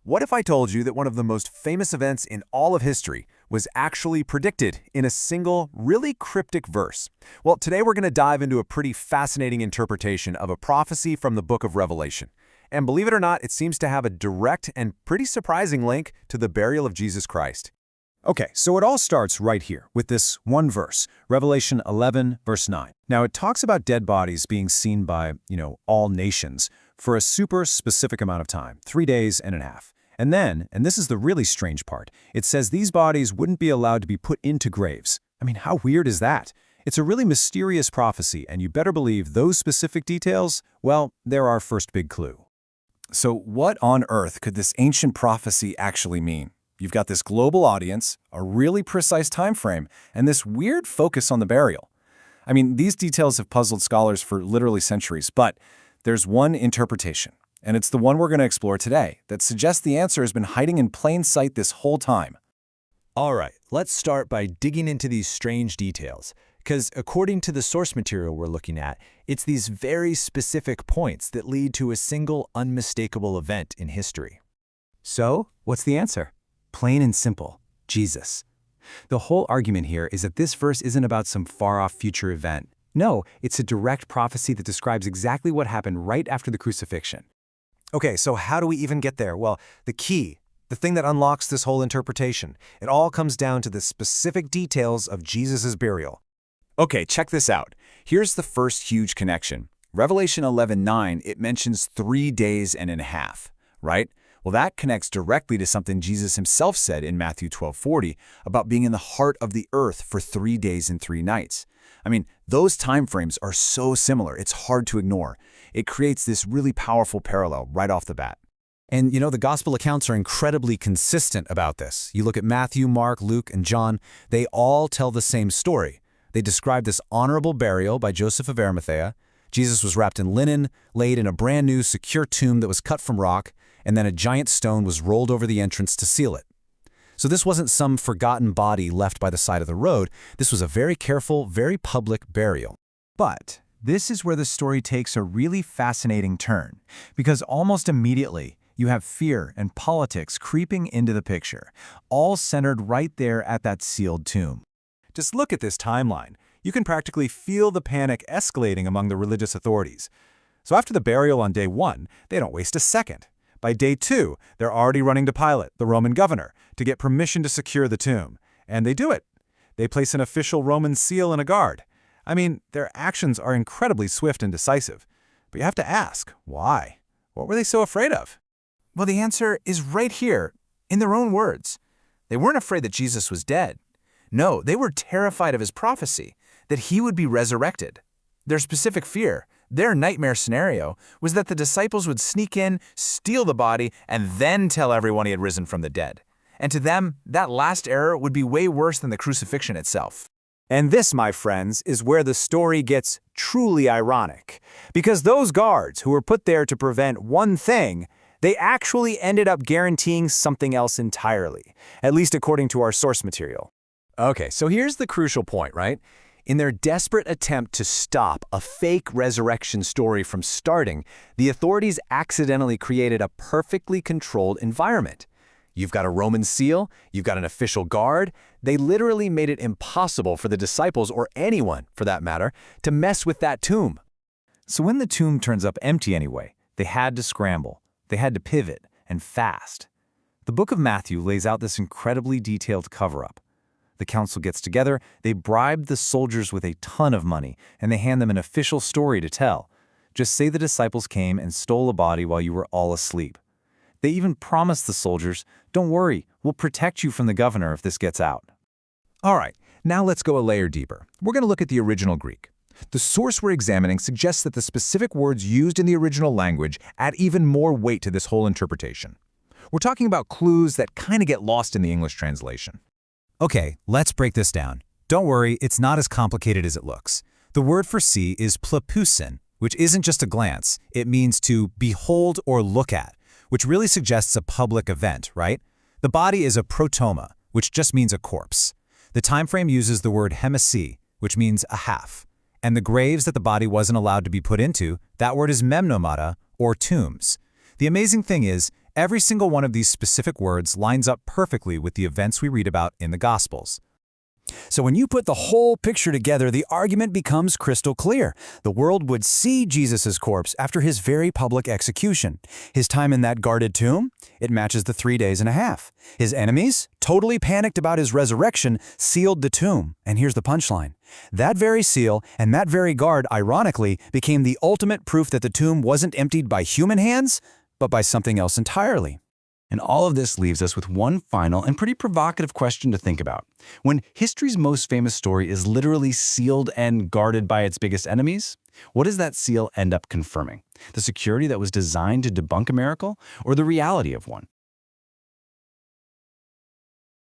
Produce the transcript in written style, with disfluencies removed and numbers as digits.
What if I told you that one of the most famous events in all of history was actually predicted in a single, really cryptic verse? Well, today we're going to dive into a pretty fascinating interpretation of a prophecy from the book of Revelation. And believe it or not, it seems to have a direct and pretty surprising link to the burial of Jesus Christ. Okay, so it all starts right here with this one verse, Revelation 11, verse 9. Now, it talks about dead bodies being seen by, all nations for a super specific amount of time, 3 days and a half. And then, and this is the really strange part, it says these bodies wouldn't be allowed to be put into graves. I mean, how weird is that? It's a really mysterious prophecy, and you better believe those specific details, well, they're our first big clue. So what on earth could this ancient prophecy actually mean? You've got this global audience, a really precise time frame, and this weird focus on the burial. I mean, these details have puzzled scholars for literally centuries, but there's one interpretation, and it's the one we're going to explore today, that suggests the answer has been hiding in plain sight this whole time. All right, let's start by digging into these strange details, because according to the source material we're looking at, it's these very specific points that lead to a single unmistakable event in history. So, what's the answer? Plain and simple, Jesus. The whole argument here is that this verse isn't about some far-off future event. No, it's a direct prophecy that describes exactly what happened right after the crucifixion. Okay, so how do we even get there? Well, the key, the thing that unlocks this whole interpretation, it all comes down to the specific details of Jesus' burial. Okay, check this out. Here's the first huge connection. Revelation 11:9, it mentions 3 days and a half, right? Well, that connects directly to something Jesus himself said in Matthew 12:40 about being in the heart of the earth for 3 days and 3 nights. I mean, those time frames are so similar, it's hard to ignore. It creates this really powerful parallel right off the bat. And the gospel accounts are incredibly consistent about this. You look at Matthew, Mark, Luke, and John, they all tell the same story. They describe this honorable burial by Joseph of Arimathea. Jesus was wrapped in linen, laid in a brand new, secure tomb that was cut from rock, and then a giant stone was rolled over the entrance to seal it. So this wasn't some forgotten body left by the side of the road. This was a very careful, very public burial. But this is where the story takes a really fascinating turn, because almost immediately, you have fear and politics creeping into the picture, all centered right there at that sealed tomb. Just look at this timeline. You can practically feel the panic escalating among the religious authorities. So after the burial on day 1, they don't waste a second. By day 2, they're already running to Pilate, the Roman governor, to get permission to secure the tomb. And they do it. They place an official Roman seal and a guard. I mean, their actions are incredibly swift and decisive. But you have to ask, why? What were they so afraid of? Well, the answer is right here, in their own words. They weren't afraid that Jesus was dead. No, they were terrified of his prophecy, that he would be resurrected. Their specific fear, their nightmare scenario, was that the disciples would sneak in, steal the body, and then tell everyone he had risen from the dead. And to them, that last error would be way worse than the crucifixion itself. And this, my friends, is where the story gets truly ironic. Because those guards who were put there to prevent one thing, they actually ended up guaranteeing something else entirely, at least according to our source material. Okay, so here's the crucial point, right? In their desperate attempt to stop a fake resurrection story from starting, the authorities accidentally created a perfectly controlled environment. You've got a Roman seal, you've got an official guard. They literally made it impossible for the disciples, or anyone for that matter, to mess with that tomb. So when the tomb turns up empty anyway, they had to scramble. They had to pivot, and fast. The book of Matthew lays out this incredibly detailed cover-up. The council gets together, they bribe the soldiers with a ton of money, and they hand them an official story to tell. Just say the disciples came and stole a body while you were all asleep. They even promise the soldiers, don't worry, we'll protect you from the governor if this gets out. All right, now let's go a layer deeper. We're going to look at the original Greek. The source we're examining suggests that the specific words used in the original language add even more weight to this whole interpretation. We're talking about clues that kind of get lost in the English translation. Okay, let's break this down. Don't worry, it's not as complicated as it looks. The word for see is plepusin, which isn't just a glance. It means to behold or look at, which really suggests a public event, right? The body is a protoma, which just means a corpse. The time frame uses the word hemisi, which means a half. And the graves that the body wasn't allowed to be put into, that word is memnomata, or tombs. The amazing thing is, Every single one of these specific words lines up perfectly with the events we read about in the Gospels. So when you put the whole picture together, the argument becomes crystal clear. The world would see Jesus' corpse after his very public execution. His time in that guarded tomb, it matches the 3 days and a half. His enemies, totally panicked about his resurrection, sealed the tomb. And here's the punchline. That very seal and that very guard, ironically, became the ultimate proof that the tomb wasn't emptied by human hands, but by something else entirely. And all of this leaves us with one final and pretty provocative question to think about. When history's most famous story is literally sealed and guarded by its biggest enemies, what does that seal end up confirming? The security that was designed to debunk a miracle, or the reality of one?